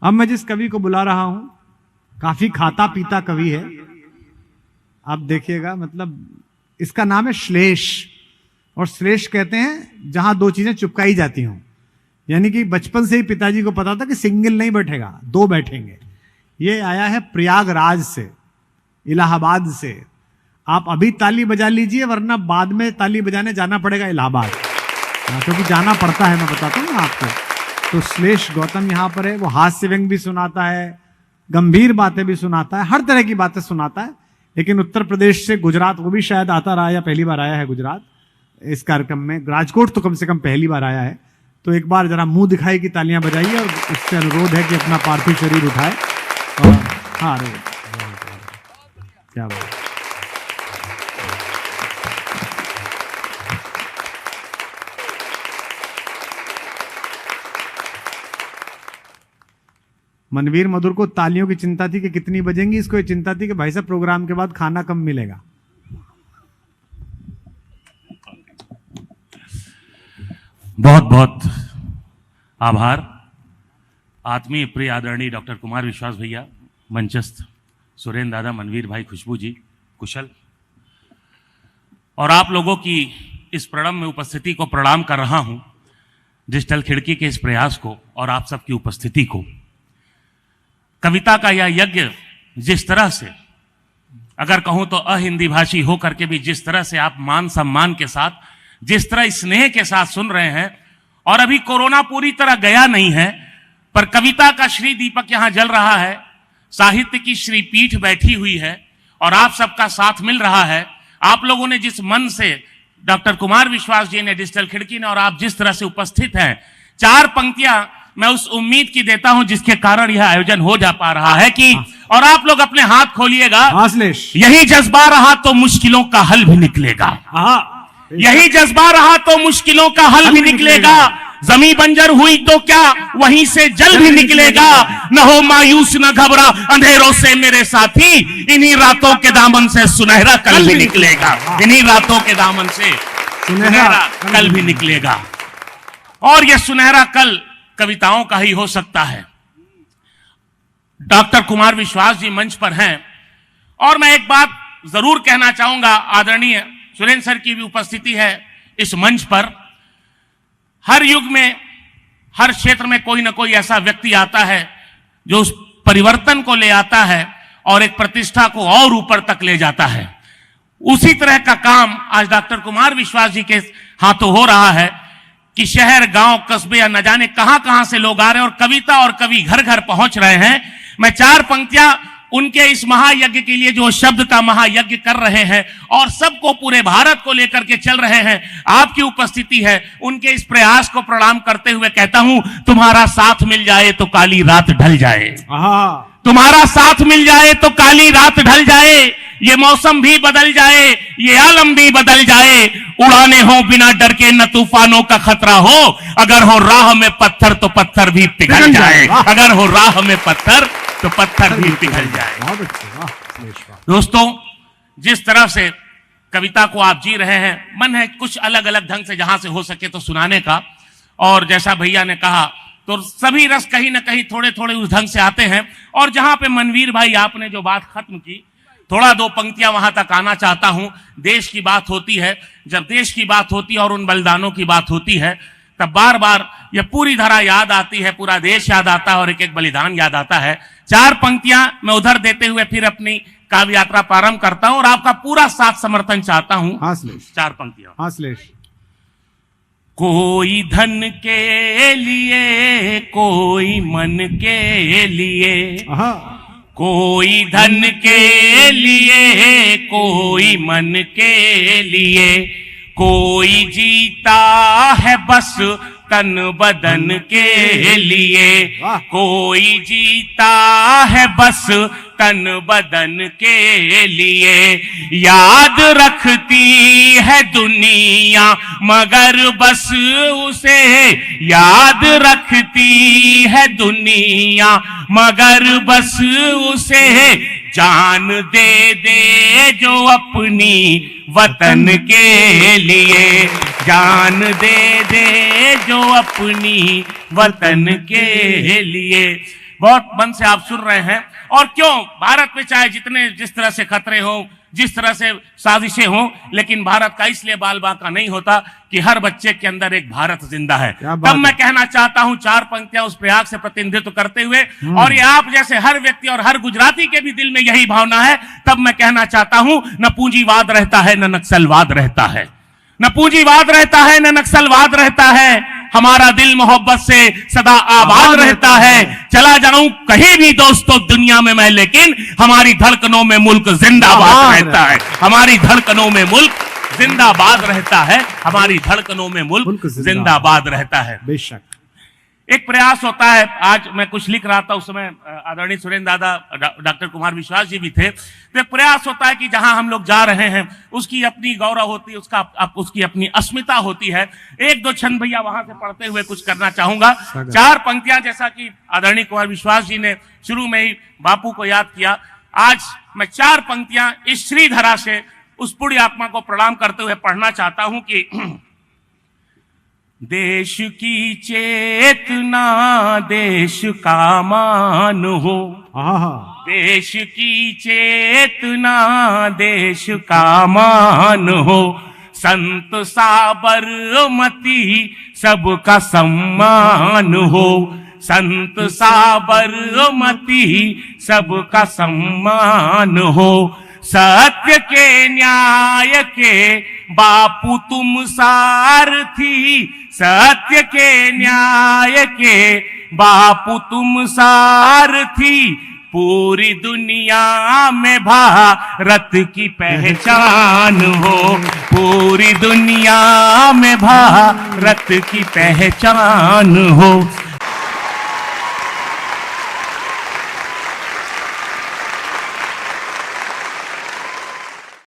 अब मैं जिस कवि को बुला रहा हूं, काफी खाता पीता कवि है। आप देखिएगा, मतलब इसका नाम है श्लेष। और श्लेष कहते हैं जहां दो चीजें चिपकाई जाती हों। यानी कि बचपन से ही पिताजी को पता था कि सिंगल नहीं बैठेगा, दो बैठेंगे। ये आया है प्रयागराज से, इलाहाबाद से। आप अभी ताली बजा लीजिए, वरना बाद में ताली बजाने जाना पड़ेगा इलाहाबाद, क्योंकि जाना पड़ता है, मैं बताता हूँ आपको। तो श्लेष गौतम यहाँ पर है। वो हास्य व्यंग भी सुनाता है, गंभीर बातें भी सुनाता है, हर तरह की बातें सुनाता है। लेकिन उत्तर प्रदेश से गुजरात, वो भी शायद आता रहा या पहली बार आया है गुजरात इस कार्यक्रम में। राजकोट तो कम से कम पहली बार आया है। तो एक बार जरा मुंह दिखाई की तालियां बजाइए और उससे अनुरोध है कि अपना पार्थिव शरीर उठाए। और हाँ, क्या बात। मनवीर मधुर को तालियों की चिंता थी कि कितनी बजेंगी, इसको ये चिंता थी कि भाई साहब प्रोग्राम के बाद खाना कम मिलेगा। बहुत बहुत आभार आत्मीय प्रिय आदरणीय डॉक्टर कुमार विश्वास भैया, मंचस्थ सुरेंद्र दादा, मनवीर भाई, खुशबू जी, कुशल, और आप लोगों की इस प्रणम में उपस्थिति को प्रणाम कर रहा हूं, डिजिटल खिड़की के इस प्रयास को और आप सबकी उपस्थिति को। कविता का यह यज्ञ जिस तरह से, अगर कहूं तो अहिंदी भाषी होकर के भी जिस तरह से आप मान सम्मान के साथ, जिस तरह स्नेह के साथ सुन रहे हैं, और अभी कोरोना पूरी तरह गया नहीं है, पर कविता का श्री दीपक यहां जल रहा है, साहित्य की श्री पीठ बैठी हुई है और आप सबका साथ मिल रहा है। आप लोगों ने जिस मन से, डॉक्टर कुमार विश्वास जी ने, डिजिटल खिड़की ने, और आप जिस तरह से उपस्थित हैं, चार पंक्तियां मैं उस उम्मीद की देता हूं जिसके कारण यह आयोजन हो जा पा रहा है कि, और आप लोग अपने हाथ खोलिएगा, यही जज्बा रहा तो मुश्किलों का हल भी निकलेगा। यही जज्बा रहा तो मुश्किलों का हल भी निकलेगा। जमीन बंजर हुई तो क्या, वहीं से जल भी निकलेगा। न हो मायूस न घबरा अंधेरों से मेरे साथी, इन्हीं रातों के दामन से सुनहरा कल भी निकलेगा। इन्हीं रातों के दामन से सुनहरा कल भी निकलेगा। और यह सुनहरा कल कविताओं का ही हो सकता है। डॉक्टर कुमार विश्वास जी मंच पर हैं, और मैं एक बात जरूर कहना चाहूंगा, आदरणीय सुरेंद्र सर की भी उपस्थिति है इस मंच पर। हर युग में, हर क्षेत्र में कोई ना कोई ऐसा व्यक्ति आता है जो उस परिवर्तन को ले आता है और एक प्रतिष्ठा को और ऊपर तक ले जाता है। उसी तरह का काम आज डॉक्टर कुमार विश्वास जी के हाथों हो रहा है कि शहर, गांव, कस्बे या न जाने कहां से लोग आ रहे हैं और कविता और कवि घर घर पहुंच रहे हैं। मैं चार पंक्तियां उनके इस महायज्ञ के लिए, जो शब्द का महायज्ञ कर रहे हैं और सबको, पूरे भारत को लेकर के चल रहे हैं, आपकी उपस्थिति है, उनके इस प्रयास को प्रणाम करते हुए कहता हूं, तुम्हारा साथ मिल जाए तो काली रात ढल जाए। तुम्हारा साथ मिल जाए तो काली रात ढल जाए। ये मौसम भी बदल जाए, ये आलम भी बदल जाए। उड़ाने हो बिना डर के, न तूफानों का खतरा हो। अगर हो राह में पत्थर तो पत्थर भी पिघल जाए। अगर हो राह में पत्थर तो पत्थर भी पिघल जाए। दोस्तों, जिस तरह से कविता को आप जी रहे हैं, मन है कुछ अलग अलग ढंग से जहां से हो सके तो सुनाने का। और जैसा भैया ने कहा, तो सभी रस कहीं ना कहीं थोड़े थोड़े उस ढंग से आते हैं। और जहां पे मनवीर भाई आपने जो बात खत्म की, थोड़ा दो पंक्तियां वहां तक आना चाहता हूं। देश की बात होती है, जब देश की बात होती है और उन बलिदानों की बात होती है, तब बार बार यह पूरी धारा याद आती है, पूरा देश याद आता है और एक एक बलिदान याद आता है। चार पंक्तियां मैं उधर देते हुए फिर अपनी काव्य यात्रा प्रारंभ करता हूं और आपका पूरा साथ समर्थन चाहता हूं। चार पंक्तियां। कोई धन के लिए, कोई मन के लिए, कोई धन के लिए, कोई मन के लिए, कोई जीता है बस तन बदन के लिए, कोई जीता है बस तन बदन के लिए। याद रखती है दुनिया मगर बस उसे, याद रखती है दुनिया मगर बस उसे, जान दे दे जो अपनी वतन के लिए, जान दे दे जो अपनी वतन के लिए। बहुत मन से आप सुन रहे हैं। और क्यों भारत में चाहे जितने जिस तरह से खतरे हो, जिस तरह से साजिशें हों, लेकिन भारत का इसलिए बाल बांका नहीं होता कि हर बच्चे के अंदर एक भारत जिंदा है। तब मैं कहना चाहता हूं 4 पंक्तियां उस प्रयाग से प्रतिनिधित्व करते हुए, और ये आप जैसे हर व्यक्ति और हर गुजराती के भी दिल में यही भावना है, तब मैं कहना चाहता हूं न पूंजीवाद रहता है न नक्सलवाद रहता है, न पूंजीवाद रहता है न नक्सलवाद रहता है। हमारा दिल मोहब्बत से सदा आबाद रहता है। चला जाऊं कहीं भी दोस्तों दुनिया में मैं, लेकिन हमारी धड़कनों में मुल्क जिंदाबाद रहता है। हमारी धड़कनों में मुल्क जिंदाबाद रहता है। हमारी धड़कनों में मुल्क जिंदाबाद रहता है। बेशक एक प्रयास होता है, आज मैं कुछ लिख रहा था, उस समय आदरणीय सुरेंद्र दादा, डॉक्टर कुमार विश्वास जी भी थे, तो एक प्रयास होता है कि जहां हम लोग जा रहे हैं उसकी अपनी गौरव होती है, उसकी अपनी अस्मिता होती है। 1-2 छंद भैया वहां से पढ़ते हुए कुछ करना चाहूंगा। 4 पंक्तियां, जैसा कि आदरणीय कुमार विश्वास जी ने शुरू में ही बापू को याद किया, आज मैं 4 पंक्तियां इस श्रीधरा से उस पुण्य आत्मा को प्रणाम करते हुए पढ़ना चाहता हूं कि देश की चेतना देश का मान हो, देश की चेतना देश का मान हो, संत साबरमती सबका सम्मान हो, संत साबरमती सबका सम्मान हो, सत्य के न्याय के बापू तुम सारथी, सत्य के न्याय के बापू तुम सारथी, पूरी दुनिया में भारत की पहचान हो, पूरी दुनिया में भारत की पहचान हो।